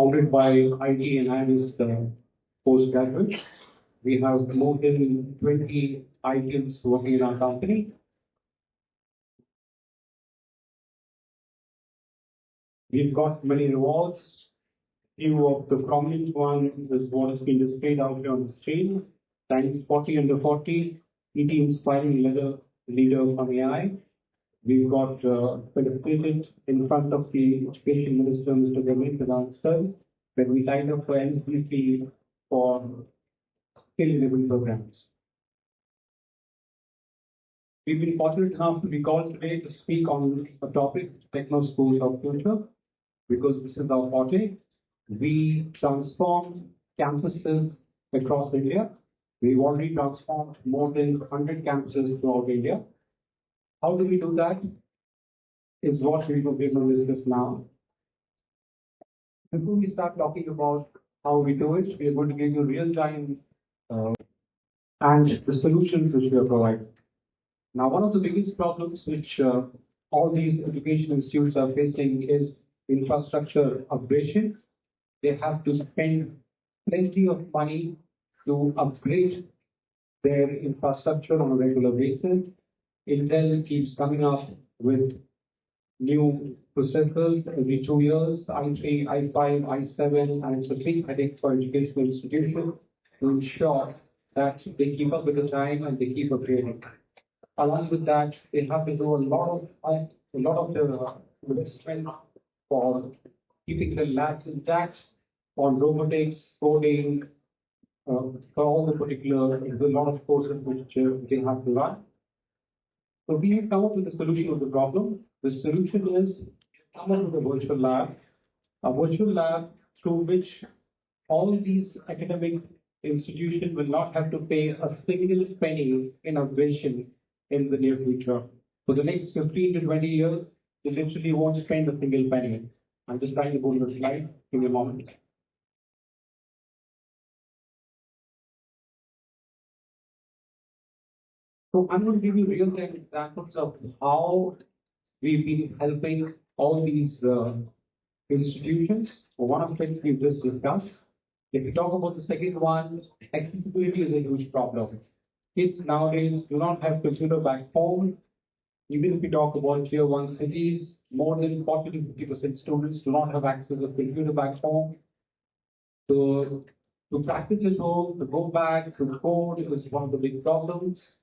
founded by IT and analyst postgraduates. We have more than 20 ITs working in our company. We've got many rewards. Few of the prominent one is what has been displayed out here on the screen. Thanks 40 under 40, ET inspiring leader from AI. We've got participated in front of the Education Minister, Mr. Ramesh Sir, when we signed up for NSBP for skill-enabled programs. We've been fortunate enough to be called today to speak on a topic, Techno Schools of Future, because this is our forte. We transform campuses across India. We've already transformed more than 100 campuses throughout India. How do we do that? Is what we're going to discuss now. Before we start talking about how we do it, we are going to give you real-time and the solutions which we are providing. Now, one of the biggest problems which all these education institutes are facing is infrastructure upgradation. They have to spend plenty of money to upgrade their infrastructure on a regular basis. Intel keeps coming up with new processors every 2 years, i3, i5, i7, and it's a big headache for educational institutions to ensure that they keep up with the time and they keep upgrading. Along with that, they have to do a lot of the investment for keeping the labs intact on robotics, coding, for all the particular, there's a lot of courses which they have to run. So we have come up with a solution of the problem. The solution is come up with a virtual lab through which all these academic institutions will not have to pay a single penny in upgradation in the near future. For the next 15 to 20 years, they literally won't spend a single penny. I'm just trying to go to the slide. Give me a moment. So I'm going to give you real-time examples of how we've been helping all these institutions. One of which we've just discussed. If we talk about the second one, accessibility is a huge problem. Kids nowadays do not have computer back home. Even if we talk about tier 1 cities, more than 40 to 50% students do not have access to computer back home. So to practice at home, to go back to code is one of the big problems.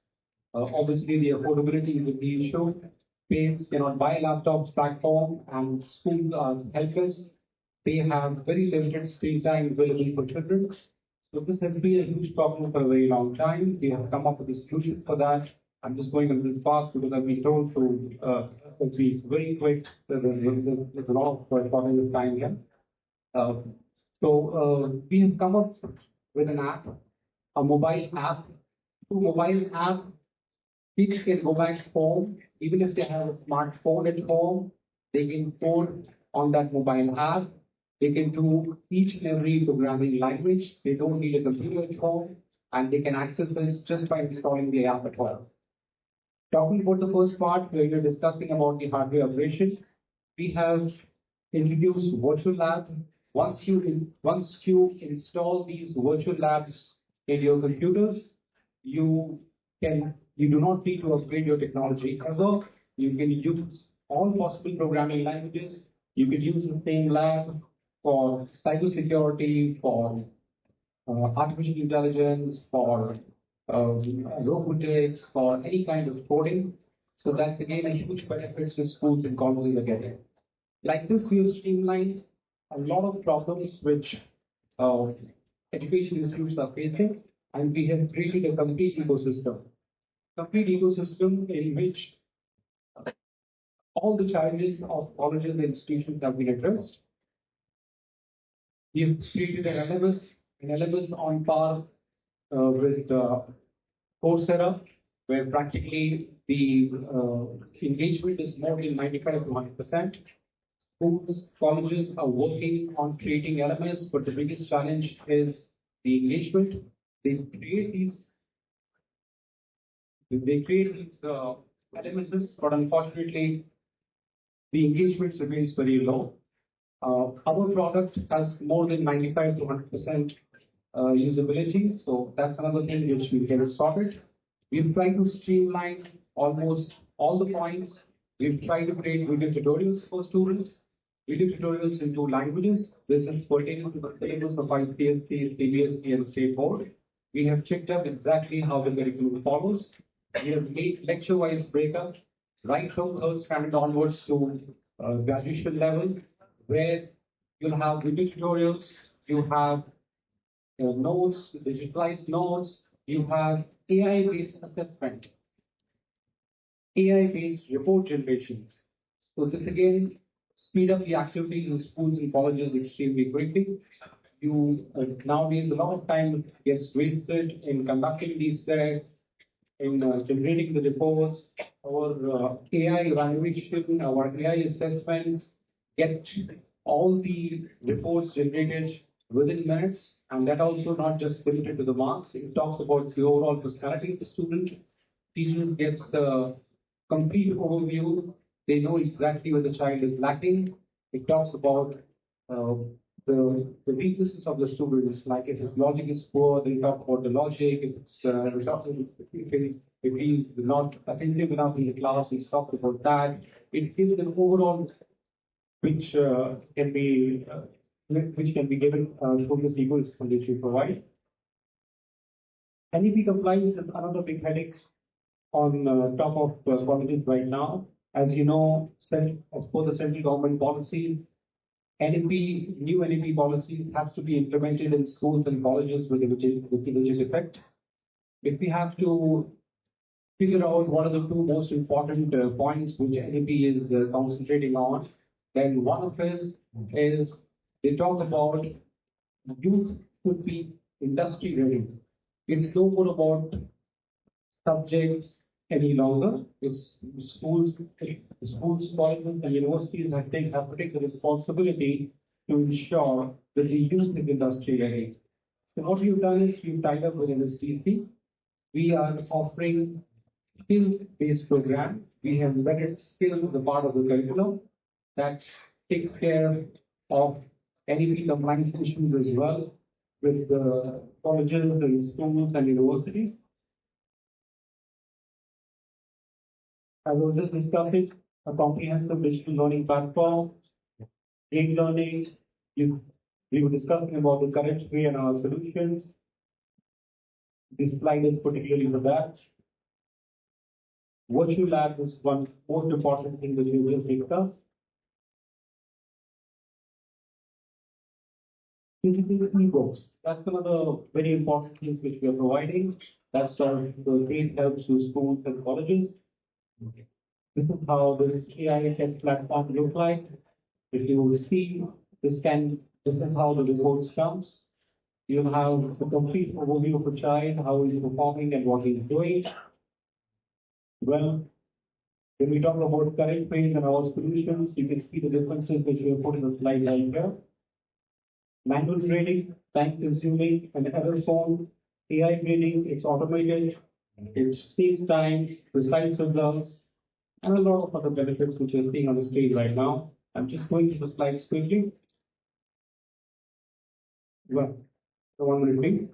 Obviously, the affordability is a key issue. Parents cannot buy laptops back home, and schools are helpless. They have very limited screen time available for children. So this has been a huge problem for a very long time. We have come up with a solution for that. I'm just going a little fast because I've been told to be very quick. There's a lot of important time here. So we have come up with an app, a mobile app. Through mobile app, kids can go back home. Even if they have a smartphone at home, they can code on that mobile app. They can do each and every programming language. They don't need a computer at home, and they can access this just by installing the app at home. Talking about the first part, where we're discussing about the hardware operation, we have introduced virtual lab. Once you install these virtual labs in your computers, you do not need to upgrade your technology ever. You can use all possible programming languages. You can use the same lab for cybersecurity, for artificial intelligence, for robotics, for any kind of coding. So that's again a huge benefit that schools and colleges are getting. Like this, we have streamlined a lot of problems which education institutes are facing, and we have created a complete ecosystem. In which all the challenges of colleges and institutions have been addressed. We have created an LMS on par with Coursera, where practically the engagement is more than 95 to 100%. Schools, colleges are working on creating LMS, but the biggest challenge is the engagement. They create these LMSs, but unfortunately, the engagement remains very low. Our product has more than 95 to 100% usability, so that's another thing which we get it sorted. We've tried to streamline almost all the points. We've tried to create video tutorials for students, video tutorials into languages. This is pertaining to the syllabus of ICSE, CBSE, and State Board. We have checked up exactly how the curriculum follows. We have made lecture-wise breakup right from third standard onwards to graduation level, where you'll have video tutorials, you have notes, digitalized notes, you have AI-based assessment, AI-based report generations. So this again speed up the activities in schools and colleges extremely quickly. You nowadays a lot of time gets wasted in conducting these tests, in generating the reports. Our AI evaluation, our AI assessment get all the reports generated within minutes, and that also not just limited to the marks. It talks about the overall personality of the student. Teacher gets the complete overview. They know exactly where the child is lacking. It talks about uh, the weaknesses of the students, like if his logic is poor, they talk about the logic. If it's if he's not attentive enough in the class, he's talked about that. It gives an overall which which can be given from the ecosystem that you provide. NEP compliance is another big headache on top of colleges right now. As you know, as per the central government policy, new NEP policy has to be implemented in schools and colleges with immediate effect. If we have to figure out what are the two most important points which NEP is concentrating on, then one of it is they talk about youth should be industry ready. It's no more about subjects any longer. It's schools, colleges, and universities have to take the responsibility to ensure that the youth is industry ready. So what we've done is we've tied up with NSTC. We are offering skill-based program. We have embedded skills as a part of the curriculum that takes care of NEP compliance issues as well with the colleges and schools and universities. As I was just discussing, a comprehensive digital learning platform, great learning. We were discussing about the current way and our solutions. This slide is particularly for that. Virtual labs is one most important thing that we just discussed. Digital ebooks. That's another very important thing which we are providing. That's the great help to schools and colleges. This is how this AI test platform looks like. If you will see, this is how the reports comes. You have a complete overview of a child, how he's performing and what he's doing. Well, when we talk about current phase and our solutions, you can see the differences which we have put in the slide right here. Manual grading, time consuming, and error prone. AI grading, it's automated, it saves time, precise results, and a lot of other benefits which you're seeing on the screen right now. I'm just going to the slides quickly. Well, the 1 minute please.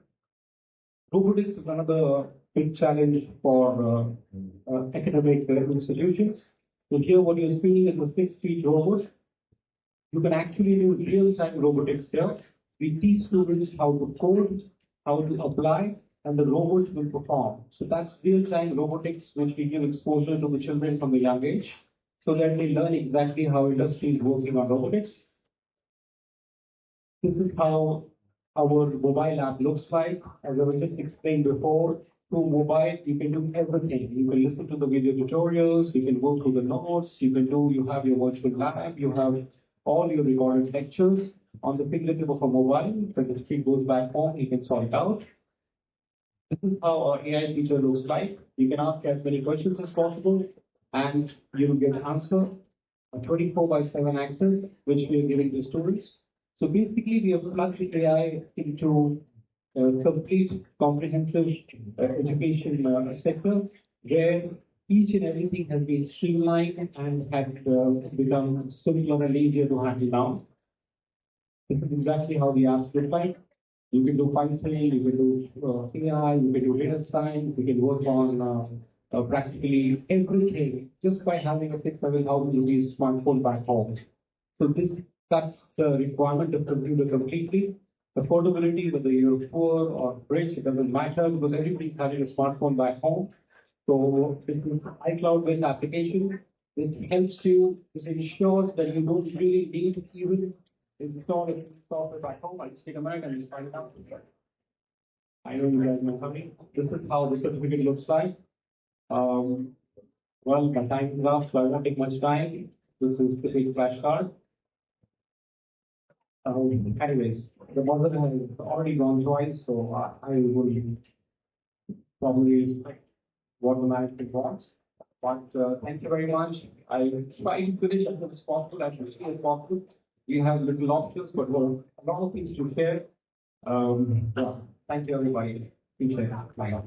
Robotics is another big challenge for academic institutions. So here what you're seeing is a 6-feet robot. You can actually do real-time robotics here. We teach students how to code, how to apply, and the robot will perform. So that's real-time robotics, which we give exposure to the children from a young age, so that they learn exactly how industry is working on robotics. This is how our mobile app looks like. As I was just explained before, through mobile, you can do everything. You can listen to the video tutorials, you can go through the notes, you have your virtual lab, you have all your recorded lectures on the fingertip of a mobile. When the screen goes back home, you can sort it out. This is how our AI feature looks like. You can ask as many questions as possible, and you will get an answer. A 24/7 access, which we are giving to students. So basically, we have plugged AI into a complete comprehensive education sector, where each and everything has been streamlined and had become simpler and easier to handle now. This is exactly how the apps look like. You can do Python, you can do AI, you can do data science, you can work on practically everything just by having a 6,000 rupees smartphone back home. So that's the requirement of computer completely. Affordability, whether you're poor or rich, it doesn't matter because everybody's having a smartphone back home. So this is iCloud-based application. This helps you, this ensures that you don't really need to even install a software back home. I just take a minute and just find it out. I know you guys know coming. This is how the certificate looks like. Um, well, my time is up, so I won't take much time. This is the big flashcard. Anyways, the mother has already gone twice, so I will probably respect what the management wants. But thank you very much. I try to finish as much as possible, as quickly as possible. We have little options, but a lot of things to share. Yeah. Thank you, everybody. Appreciate it. Bye.